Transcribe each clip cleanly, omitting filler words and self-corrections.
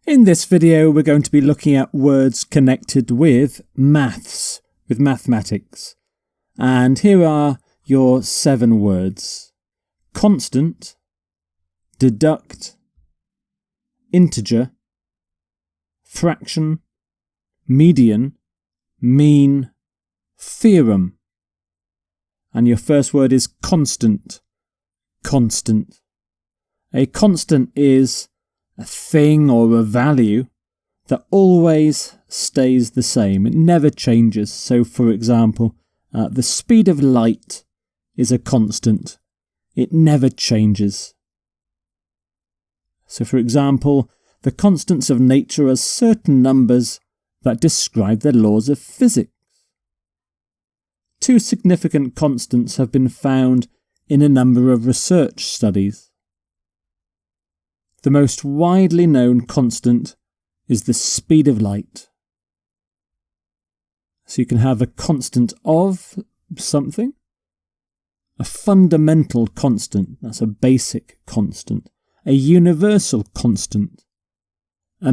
In this video, we're going to be looking at words connected with maths, with mathematics. And here are your 7 words. Constant, deduct, integer, fraction, median, mean, theorem. And your first word is constant. Constant. A constant is a thing or a value that always stays the same. It never changes. So, for example, the speed of light is a constant. It never changes. So, for example, the constants of nature are certain numbers that describe the laws of physics. 2 significant constants have been found in a number of research studies. The most widely known constant is the speed of light. So you can have a constant of something, a fundamental constant, that's a basic constant, a universal constant, a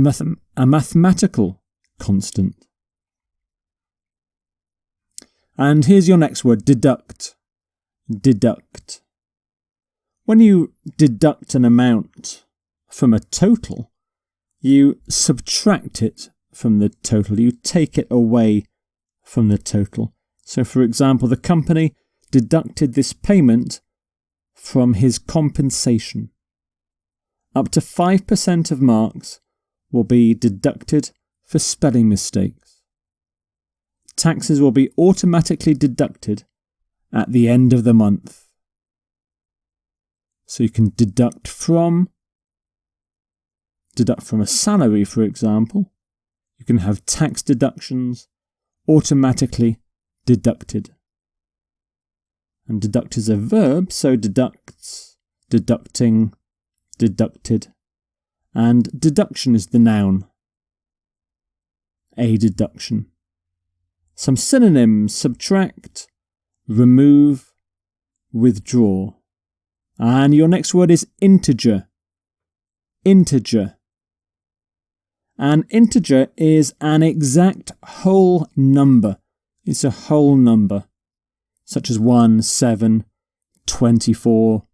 mathematical constant. And here's your next word, deduct. Deduct. When you deduct an amount from a total, you subtract it from the total. You take it away from the total. So, for example, the company deducted this payment from his compensation. Up to 5% of marks will be deducted for spelling mistakes. Taxes will be automatically deducted at the end of the month. So you can deduct from a salary, for example. You can have tax deductions automatically deducted. And deduct is a verb, so deducts, deducting, deducted. And deduction is the noun. A deduction. Some synonyms: subtract, remove, withdraw. And your next word is integer. Integer. An integer is an exact whole number. It's a whole number, such as 1, 7, 24,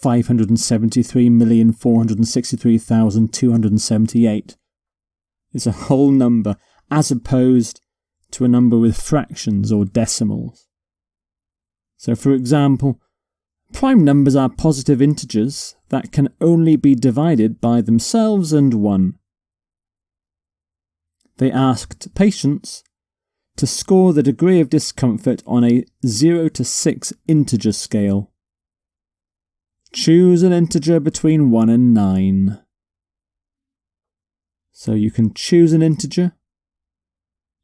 573,463,278. It's a whole number, as opposed to a number with fractions or decimals. So, for example, prime numbers are positive integers that can only be divided by themselves and 1. They asked patients to score the degree of discomfort on a 0 to 6 integer scale. Choose an integer between 1 and 9. So you can choose an integer.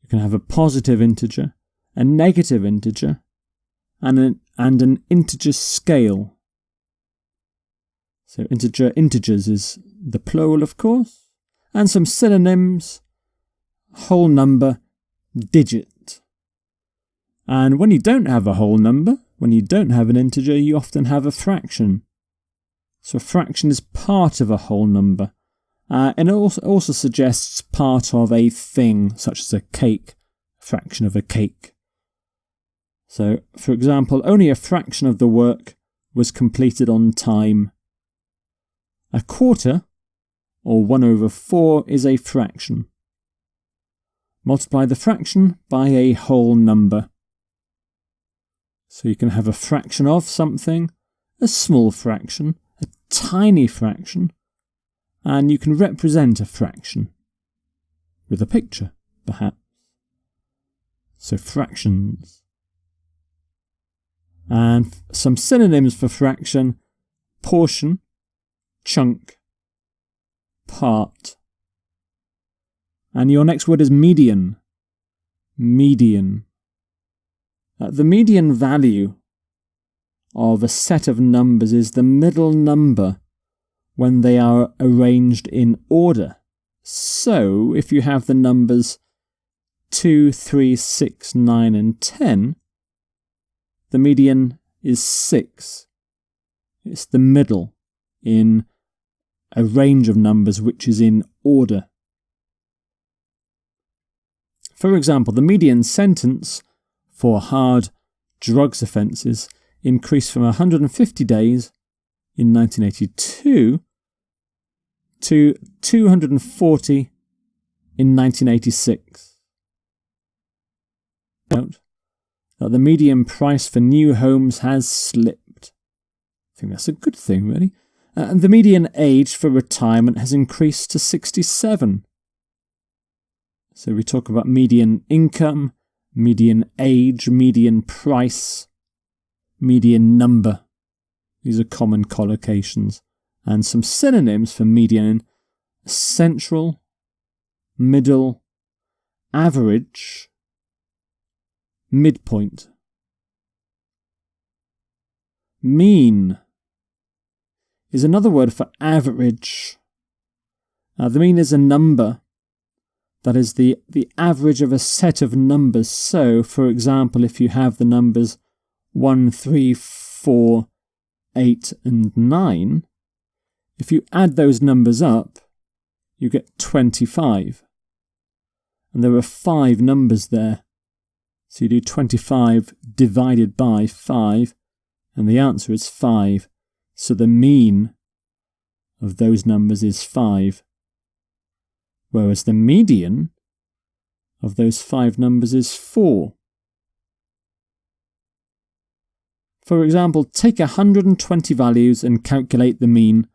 You can have a positive integer, a negative integer, and an integer scale. So integers is the plural, of course. And some synonyms: whole number, digit. And when you don't have a whole number, when you don't have an integer, you often have a fraction. So a fraction is part of a whole number. And it also suggests part of a thing, such as a cake, a fraction of a cake. So, for example, only a fraction of the work was completed on time. A quarter, or 1/4, is a fraction. Multiply the fraction by a whole number. So you can have a fraction of something, a small fraction, a tiny fraction, and you can represent a fraction with a picture, perhaps. So fractions. And some synonyms for fraction: portion, chunk, part. And your next word is median. Median. The median value of a set of numbers is the middle number when they are arranged in order. So, if you have the numbers 2, 3, 6, 9, and 10, the median is 6. It's the middle in a range of numbers which is in order. For example, the median sentence for hard drugs offences increased from 150 days in 1982 to 240 in 1986. Note that the median price for new homes has slipped. I think that's a good thing, really. And the median age for retirement has increased to 67. So we talk about median income, median age, median price, median number. These are common collocations. And some synonyms for median: central, middle, average, midpoint. Mean is another word for average. The mean is a number that is the average of a set of numbers. So, for example, if you have the numbers 1, 3, 4, 8 and 9, if you add those numbers up, you get 25. And there are 5 numbers there. So you do 25 divided by 5, and the answer is 5. So the mean of those numbers is 5. Whereas the median of those 5 numbers is 4. For example, take 120 values and calculate the mean.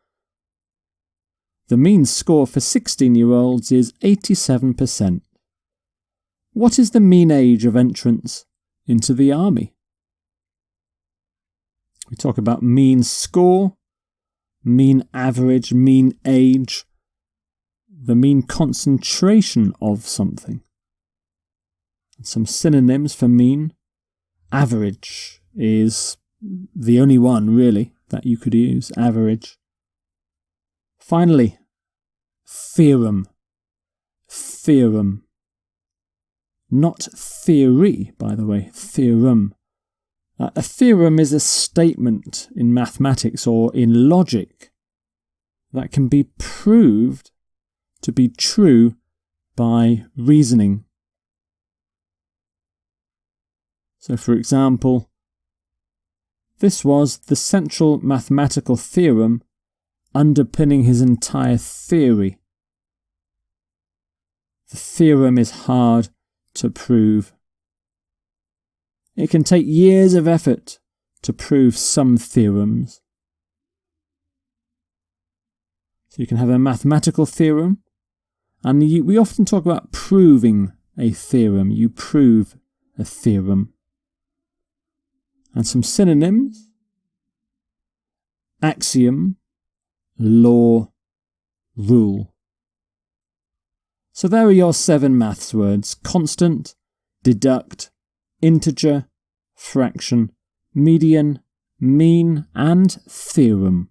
The mean score for 16-year-olds is 87%. What is the mean age of entrance into the army? We talk about mean score, mean average, mean age, the mean concentration of something. And some synonyms for mean. Average is the only one, really, that you could use, average. Finally, theorem. Theorem. Not theory, by the way, theorem. A theorem is a statement in mathematics or in logic that can be proved to be true by reasoning. So, for example, this was the central mathematical theorem underpinning his entire theory. The theorem is hard to prove. It can take years of effort to prove some theorems. So you can have a mathematical theorem, and we often talk about proving a theorem. You prove a theorem. And some synonyms: axiom, law, rule. So there are your 7 maths words: constant, deduct, integer, fraction, median, mean, and theorem.